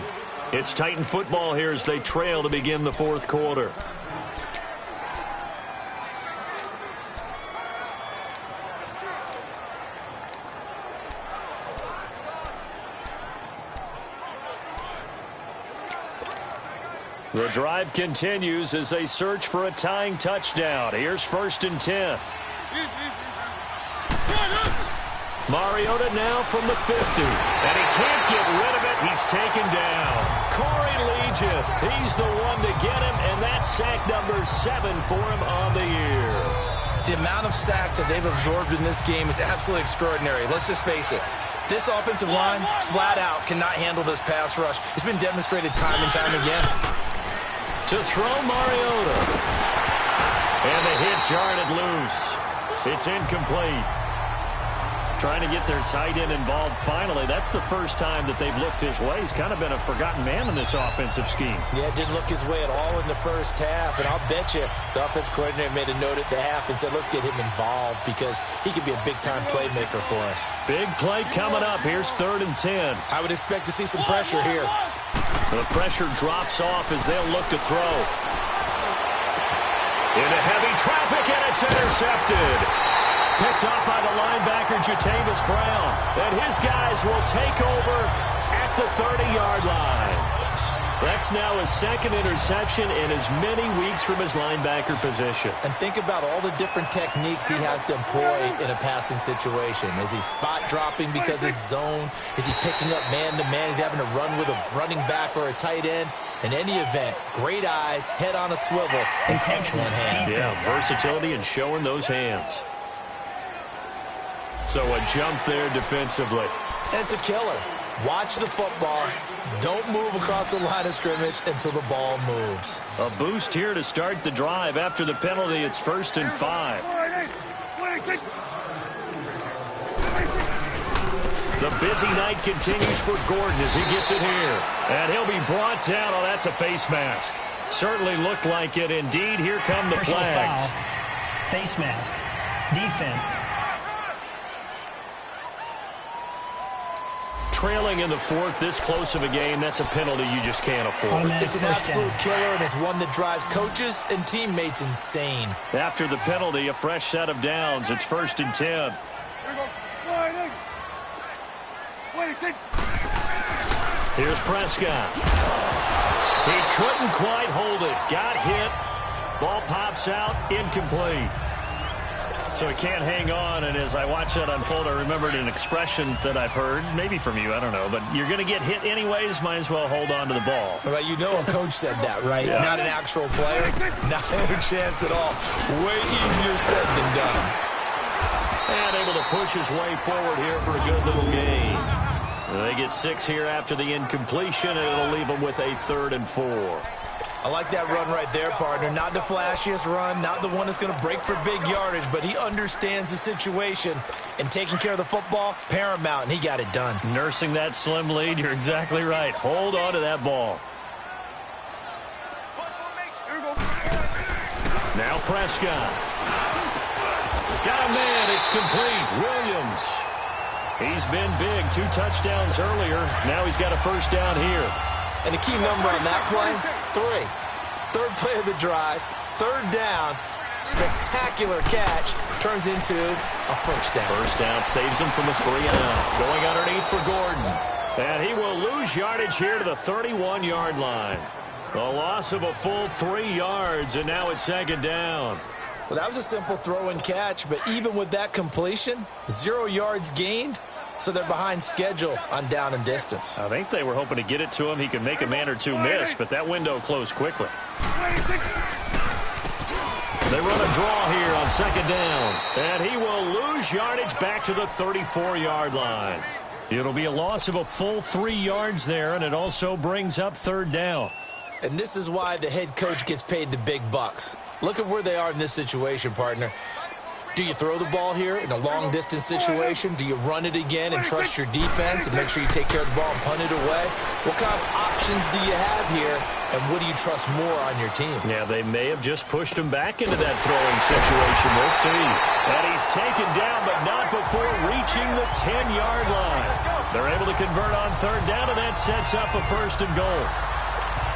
It's Titan football here as they trail to begin the 4th quarter. The drive continues as they search for a tying touchdown. Here's 1st and 10. Mariota now from the 50, and he can't get rid of it. He's taken down. Corey Liuget, he's the one to get him, and that's sack number 7 for him on the year. The amount of sacks that they've absorbed in this game is absolutely extraordinary. Let's just face it. This offensive line, flat out, cannot handle this pass rush. It's been demonstrated time and time again. To throw Mariota. And the hit jarred it loose. It's incomplete. Trying to get their tight end involved finally. That's the first time that they've looked his way. He's kind of been a forgotten man in this offensive scheme. Yeah, didn't look his way at all in the first half. And I'll bet you the offense coordinator made a note at the half and said, let's get him involved because he could be a big-time playmaker for us. Big play coming up. Here's 3rd and 10. I would expect to see some pressure here. The pressure drops off as they'll look to throw. Into heavy traffic, and it's intercepted. Picked up by the linebacker, Jatavis Brown. And his guys will take over at the 30-yard line. That's now his 2nd interception in as many weeks from his linebacker position. And think about all the different techniques he has to employ in a passing situation. Is he spot dropping because it's zone? Is he picking up man-to-man? Is he having to run with a running back or a tight end? In any event, great eyes, head on a swivel, and excellent hands. Yeah, versatility and showing those hands. So a jump there defensively. And it's a killer. Watch the football. Don't move across the line of scrimmage until the ball moves. A boost here to start the drive. After the penalty, it's 1st and 5. The busy night continues for Gordon as he gets it here. And he'll be brought down. Oh, that's a face mask. Certainly looked like it. Indeed, here come the flags. Foul. Face mask. Defense. trailing in the fourth, this close of a game, that's a penalty you just can't afford. Automatic It's an first absolute down. killer, and it's one that drives coaches and teammates insane. After the penalty, a fresh set of downs. It's 1st and 10. Here's Prescott. He couldn't quite hold it. Got hit. Ball pops out. Incomplete. So he can't hang on, and as I watch that unfold, I remembered an expression that I've heard, maybe from you, I don't know, but you're going to get hit anyways, might as well hold on to the ball. Well, you know a coach said that, right? Yeah. Not an actual player. Not a chance at all. Way easier said than done. And able to push his way forward here for a good little gain. They get 6 here after the incompletion, and it'll leave them with a 3rd and 4. I like that run right there, partner. Not the flashiest run, not the one that's going to break for big yardage, but he understands the situation, and taking care of the football, paramount, and he got it done. Nursing that slim lead, you're exactly right. Hold on to that ball. Now Prescott. Got a man, it's complete. Williams. He's been big, 2 touchdowns earlier. Now he's got a first down here. And the key number on that play, 3. 3rd play of the drive, 3rd down, spectacular catch, turns into a first down. First down saves him from a 3 and out. Going underneath for Gordon. And he will lose yardage here to the 31-yard line. A loss of a full 3 yards, and now it's 2nd down. Well, that was a simple throw and catch, but even with that completion, 0 yards gained, so they're behind schedule on down and distance. I think they were hoping to get it to him. He could make a man or two miss, but that window closed quickly. They run a draw here on 2nd down, and he will lose yardage back to the 34-yard line. It'll be a loss of a full 3 yards there, and it also brings up 3rd down. And this is why the head coach gets paid the big bucks. Look at where they are in this situation, partner. Do you throw the ball here in a long-distance situation? Do you run it again and trust your defense and make sure you take care of the ball and punt it away? What kind of options do you have here, and what do you trust more on your team? Yeah, they may have just pushed him back into that throwing situation. We'll see. And he's taken down, but not before reaching the 10-yard line. They're able to convert on 3rd down, and that sets up a 1st and goal.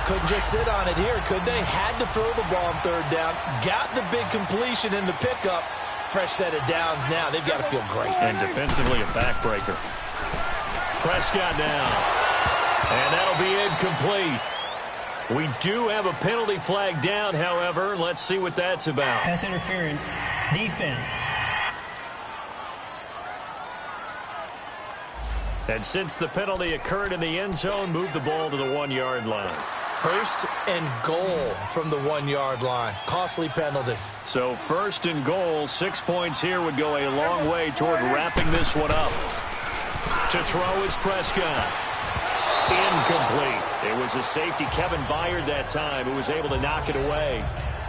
Couldn't just sit on it here, could they? Had to throw the ball on 3rd down. Got the big completion in the pickup. Fresh set of downs now. They've got to feel great. And defensively a backbreaker. Prescott down. And that'll be incomplete. We do have a penalty flag down, however. Let's see what that's about. Pass interference. Defense. And since the penalty occurred in the end zone, move the ball to the 1-yard line. 1st and goal from the 1-yard line. Costly penalty. So 1st and goal, 6 points here would go a long way toward wrapping this one up. To throw is Prescott. Incomplete. It was a safety, Kevin Byard, that time, who was able to knock it away.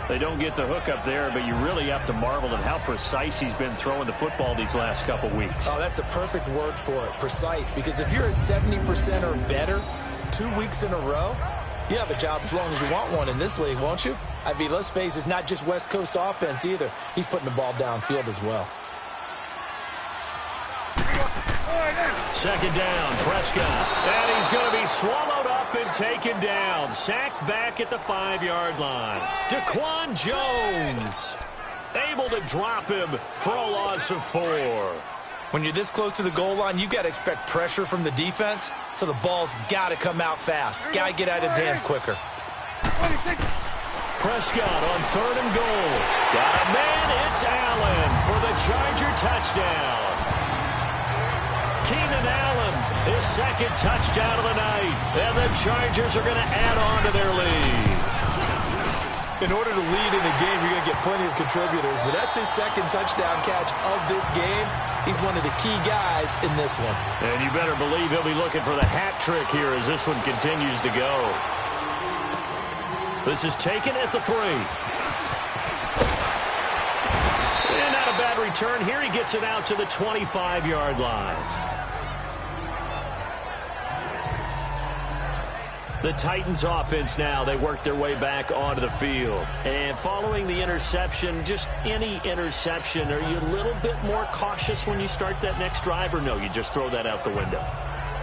They don't get the hook up there, but you really have to marvel at how precise he's been throwing the football these last couple weeks. Oh, that's the perfect word for it, precise. Because if you're at 70% or better 2 weeks in a row, you have a job as long as you want one in this league, won't you? I mean, let's face it, it's not just West Coast offense either. He's putting the ball downfield as well. 2nd down, Prescott. And he's going to be swallowed up and taken down. Sacked back at the 5-yard line. Daquan Jones able to drop him for a loss of 4. When you're this close to the goal line, you've got to expect pressure from the defense, so the ball's got to come out fast. Got to get out of his hands quicker. Prescott on 3rd and goal. Got a man, it's Allen for the Charger touchdown. Keenan Allen, his 2nd touchdown of the night. And the Chargers are going to add on to their lead. In order to lead in a game, you're going to get plenty of contributors, but that's his 2nd touchdown catch of this game. He's one of the key guys in this one. And you better believe he'll be looking for the hat trick here as this one continues to go. This is taken at the 3. And not a bad return here. He gets it out to the 25-yard line. The Titans offense now, they work their way back onto the field. And following the interception, just any interception, are you a little bit more cautious when you start that next drive, or no, you just throw that out the window?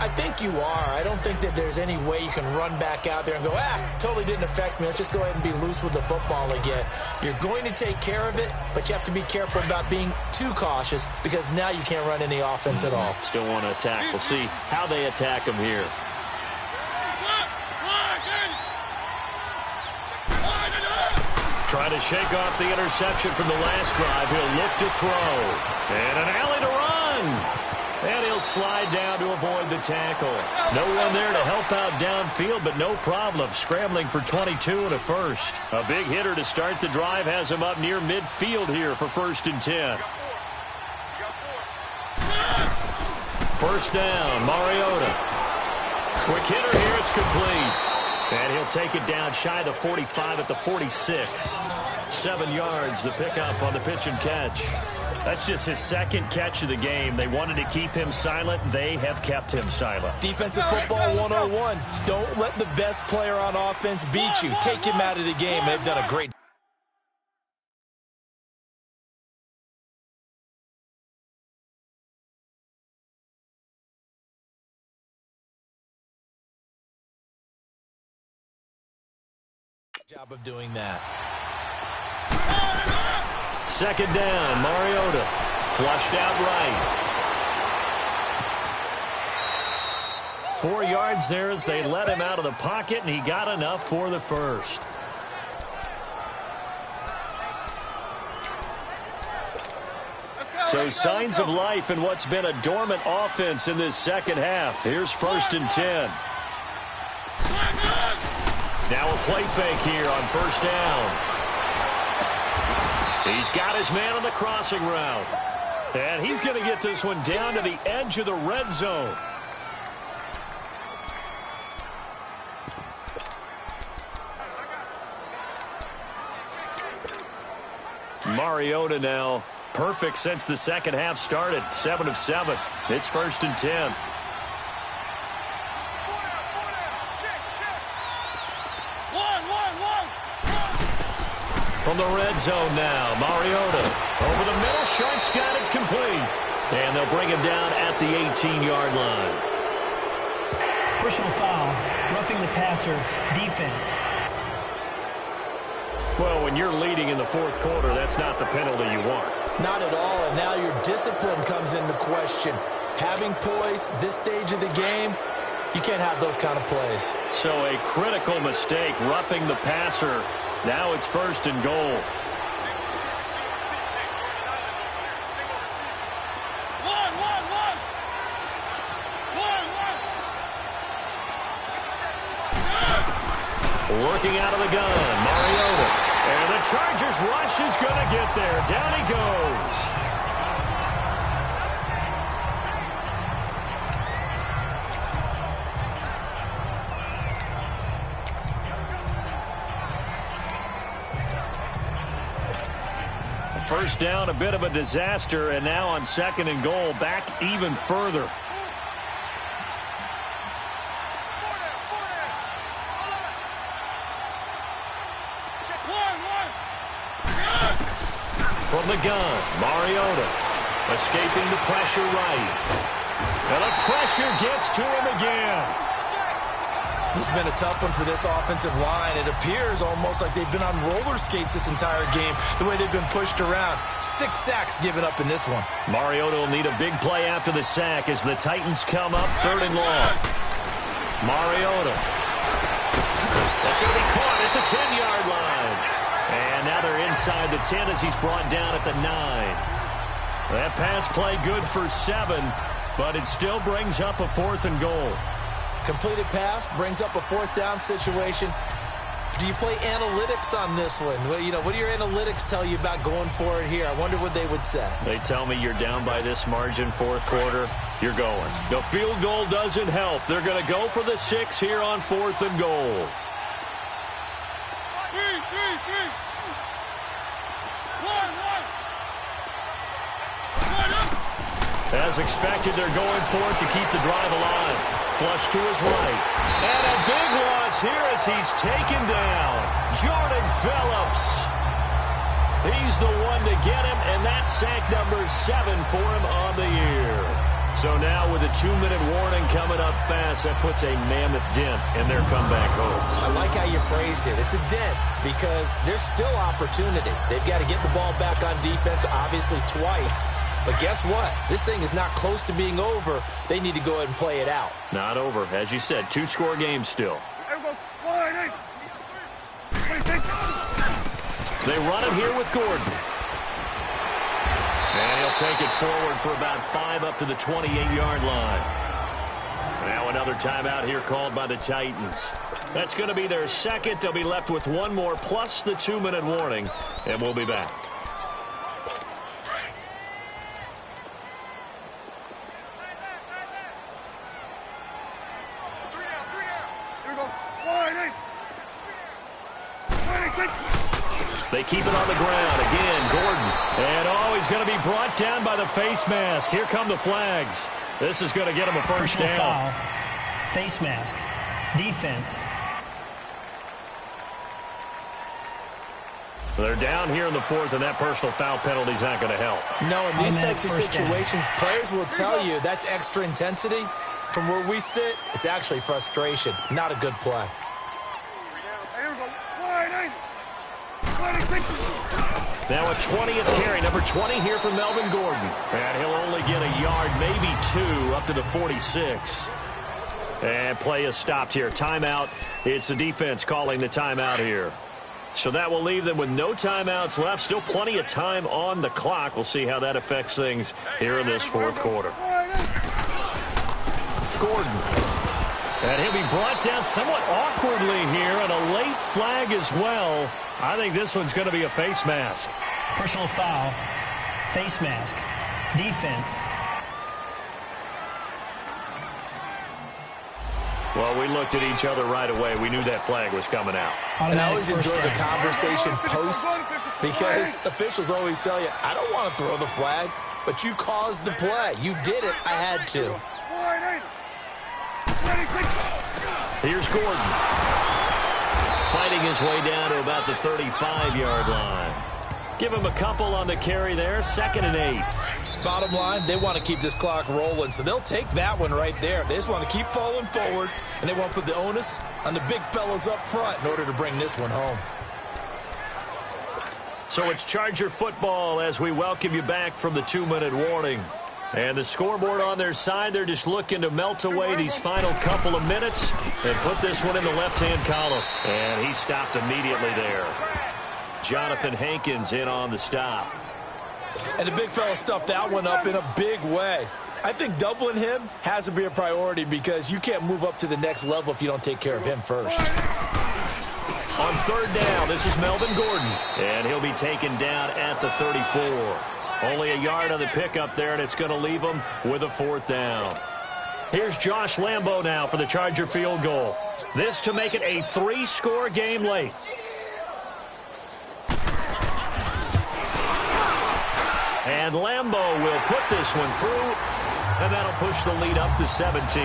I think you are. I don't think that there's any way you can run back out there and go, totally didn't affect me. Let's just go ahead and be loose with the football again. You're going to take care of it, but you have to be careful about being too cautious because now you can't run any offense at all. Still want to attack. We'll see how they attack him here. Trying to shake off the interception from the last drive. He'll look to throw. And an alley to run. And he'll slide down to avoid the tackle. No one there to help out downfield, but no problem. Scrambling for 22 and a first. A big hitter to start the drive has him up near midfield here for 1st and 10. First down, Mariota. Quick hitter here, it's complete. And he'll take it down shy of the 45 at the 46. 7 yards, the pickup on the pitch and catch. That's just his 2nd catch of the game. They wanted to keep him silent. They have kept him silent. Defensive football 101. Don't let the best player on offense beat you. Take him out of the game. They've done a great job of doing that. 2nd down, Mariota. Flushed out right. 4 yards there as they let him out of the pocket, and he got enough for the first. So signs of life in what's been a dormant offense in this 2nd half. Here's 1st and 10. Now a play fake here on 1st down. He's got his man on the crossing route. And he's going to get this one down to the edge of the red zone. Mariota now. Perfect since the 2nd half started. 7 of 7. It's 1st and 10. From the red zone now, Mariota. Over the middle, Sharp's got it complete. And they'll bring him down at the 18-yard line. Personal foul, roughing the passer, defense. Well, when you're leading in the 4th quarter, that's not the penalty you want. Not at all, and now your discipline comes into question. Having poise this stage of the game, you can't have those kind of plays. So a critical mistake, roughing the passer. Now it's 1st and goal. Working out of the gun, Mariota. And the Chargers rush is going to get there. Down he goes. First down, a bit of a disaster, and now on 2nd and goal, back even further. From the gun, Mariota, escaping the pressure right. And the pressure gets to him again. This has been a tough one for this offensive line. It appears almost like they've been on roller skates this entire game, the way they've been pushed around. 6 sacks given up in this one. Mariota will need a big play after the sack as the Titans come up 3rd and long. Mariota. That's going to be caught at the 10-yard line. And now they're inside the 10 as he's brought down at the 9. That pass play good for 7, but it still brings up a 4th and goal. Completed pass brings up a 4th down situation. Do you play analytics on this one? Well, what do your analytics tell you about going for it here? I wonder what they would say. They tell me you're down by this margin 4th quarter, you're going. The field goal doesn't help. They're going to go for the 6 here on 4th and goal. As expected, they're going for it to keep the drive alive. Flush to his right. And a big loss here as he's taken down. Jordan Phillips. He's the one to get him, and that's sack number 7 for him on the year. So now with a 2-minute warning coming up fast, that puts a mammoth dent in their comeback hopes. I like how you phrased it. It's a dent because there's still opportunity. They've got to get the ball back on defense, obviously twice. But guess what? This thing is not close to being over. They need to go ahead and play it out. Not over. As you said, 2-score game still. They run it here with Gordon. And he'll take it forward for about 5 up to the 28-yard line. Now another timeout here called by the Titans. That's going to be their second. They'll be left with one more plus the 2-minute warning, and we'll be back. They keep it on the ground. Again, Gordon. And, he's going to be brought down by the face mask. Here come the flags. This is going to get him a first down. Foul. Face mask. Defense. They're down here in the fourth, and that personal foul penalty is not going to help. No, in these types of situations, players will tell you that's extra intensity. From where we sit, it's actually frustration. Not a good play. Now a 20th carry, number 20 here for Melvin Gordon. And he'll only get a yard, maybe 2, up to the 46. And play is stopped here. Timeout. It's the defense calling the timeout here. So that will leave them with no timeouts left. Still plenty of time on the clock. We'll see how that affects things here in this fourth quarter. Gordon. And he'll be brought down somewhat awkwardly here, and a late flag as well. I think this one's going to be a face mask. Personal foul. Face mask. Defense. Well, we looked at each other right away. We knew that flag was coming out. And I always enjoy the conversation post because officials always tell you, I don't want to throw the flag, but you caused the play. You did it. I had to. Here's Gordon. Fighting his way down to about the 35-yard line. Give him a couple on the carry there. 2nd and 8. Bottom line, they want to keep this clock rolling, so they'll take that one right there. They just want to keep falling forward, and they want to put the onus on the big fellas up front in order to bring this one home. So it's Charger football as we welcome you back from the 2-minute warning. And the scoreboard on their side, they're just looking to melt away these final couple of minutes and put this one in the left-hand column. And he stopped immediately there. Jonathan Hankins in on the stop. And the big fella stuffed that one up in a big way. I think doubling him has to be a priority because you can't move up to the next level if you don't take care of him first. On 3rd down, this is Melvin Gordon. And he'll be taken down at the 34. Only a yard on the pickup there, and it's going to leave him with a 4th down. Here's Josh Lambo now for the Charger field goal. This to make it a 3-score game late. And Lambo will put this one through, and that'll push the lead up to 17.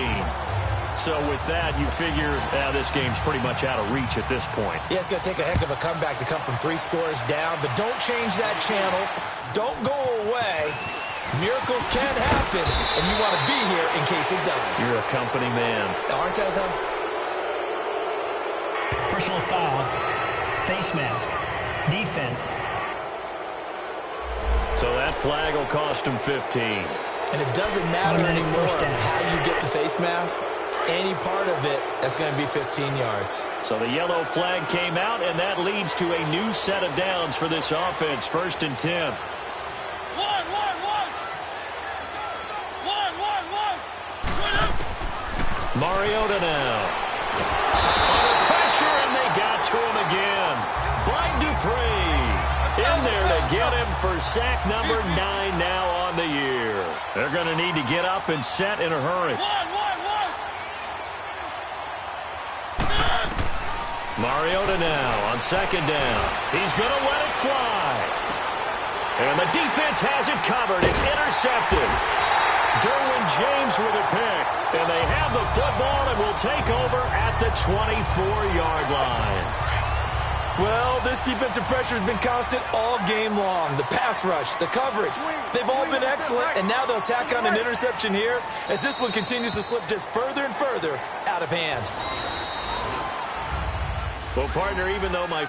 So with that, you figure this game's pretty much out of reach at this point. Yeah, it's going to take a heck of a comeback to come from 3 scores down, but don't change that channel. Don't go away. Miracles can happen, and you want to be here in case it does. You're a company man. Aren't I, though? Personal foul. Face mask. Defense. So that flag will cost him 15. And it doesn't matter anymore how you get the face mask. Any part of it, that's going to be 15 yards. So the yellow flag came out, and that leads to a new set of downs for this offense. 1st and 10. Mariota now. Under pressure, and they got to him again. Bryant Dupree in there to get him for sack number 9 now on the year. They're going to need to get up and set in a hurry. Mariota now on 2nd down. He's going to let it fly. And the defense has it covered. It's intercepted. Derwin James with a pick. And they have the football and will take over at the 24-yard line. Well, this defensive pressure has been constant all game long. The pass rush, the coverage, they've all been excellent, and now they'll tack on an interception here as this one continues to slip just further and further out of hand. Well, partner, even though my